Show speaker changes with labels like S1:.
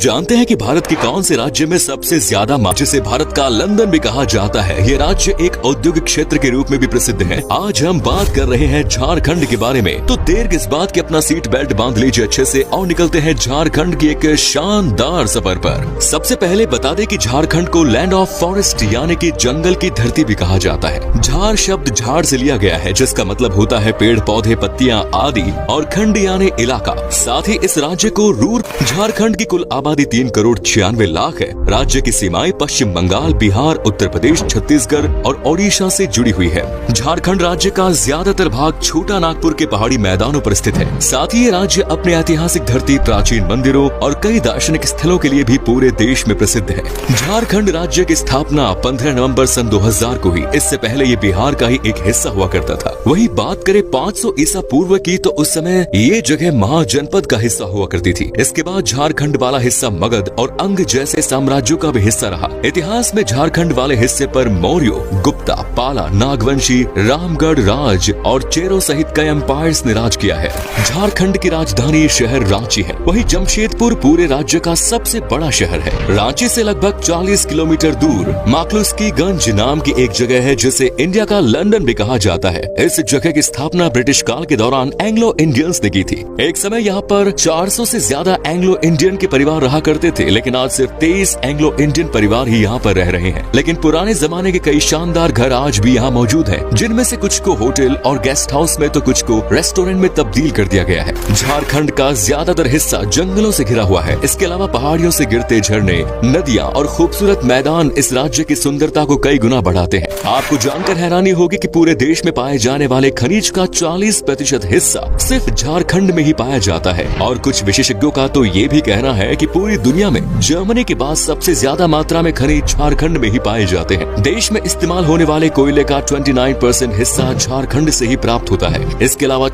S1: जानते हैं कि भारत के कौन से राज्य में सबसे ज्यादा जिसे भारत का लंदन भी कहा जाता है। ये राज्य एक औद्योगिक क्षेत्र के रूप में भी प्रसिद्ध है। आज हम बात कर रहे हैं झारखंड के बारे में, तो देर किस बात की अपना सीट बेल्ट बांध लीजिए अच्छे से और निकलते हैं झारखंड की एक शानदार सफर पर। सबसे पहले बता दें कि झारखंड को लैंड ऑफ फॉरेस्ट यानी कि जंगल की धरती भी कहा जाता है। झार शब्द झाड़ से लिया गया है, जिसका मतलब होता है पेड़ पौधे पत्तियां आदि, और खंड यानी इलाका। साथ ही इस राज्य को रूर झारखंड की कुल आबादी 3,96,00,000 है। राज्य की सीमाएं पश्चिम बंगाल, बिहार, उत्तर प्रदेश, छत्तीसगढ़ और ओडिशा से जुड़ी हुई है। झारखंड राज्य का ज्यादातर भाग छोटा नागपुर के पहाड़ी मैदानों पर स्थित है। साथ ही ये राज्य अपने ऐतिहासिक धरती, प्राचीन मंदिरों और कई दार्शनिक स्थलों के लिए भी पूरे देश में प्रसिद्ध है। झारखंड राज्य की स्थापना 15 नवंबर सन 2000 को हुई। इससे पहले ये बिहार का ही एक हिस्सा हुआ करता था। वही बात करें 500 ईसा पूर्व की, तो उस समय ये जगह महाजनपद का हिस्सा हुआ करती थी। इसके बाद झारखंड वाला हिस्सा मगध और अंग जैसे साम्राज्यों का भी हिस्सा रहा। इतिहास में झारखंड वाले हिस्से पर मौर्यों, गुप्ता, पाला, नागवंशी, रामगढ़ राज और चेरो सहित कई एम्पायर्स ने राज किया है। झारखंड की राजधानी शहर रांची है। वही जमशेदपुर पूरे राज्य का सबसे बड़ा शहर है। रांची से लगभग 40 किलोमीटर दूर माकलुस्कीगंज नाम की एक जगह है, जिसे इंडिया का लंदन भी कहा जाता है। इस जगह की स्थापना ब्रिटिश काल के दौरान एंग्लो इंडियंस ने की थी। एक समय यहाँ पर 400 से ज्यादा एंग्लो इंडियन के परिवार रहा करते थे, लेकिन आज सिर्फ 23 एंग्लो इंडियन परिवार ही यहाँ पर रह रहे हैं। लेकिन पुराने जमाने के कई शानदार घर आज भी यहाँ मौजूद हैं, जिनमें से कुछ को होटल और गेस्ट हाउस में तो कुछ को रेस्टोरेंट में तब्दील कर दिया गया है। झारखंड का ज्यादातर हिस्सा जंगलों से घिरा हुआ है। इसके अलावा पहाड़ियों से गिरते झरने, नदियाँ और खूबसूरत मैदान इस राज्य की सुंदरता को कई गुना बढ़ाते हैं। आपको जानकर हैरानी होगी कि पूरे देश में पाए जाने वाले खनिज का 40% हिस्सा सिर्फ झारखंड में ही पाया जाता है। और कुछ विशेषज्ञों का तो ये भी कहना है कि पूरी दुनिया में जर्मनी के बाद सबसे ज्यादा मात्रा में खनिज झारखंड में ही पाए जाते हैं। देश में इस्तेमाल होने वाले कोयले का 29% हिस्सा झारखंड से ही प्राप्त होता है। इसके अलावा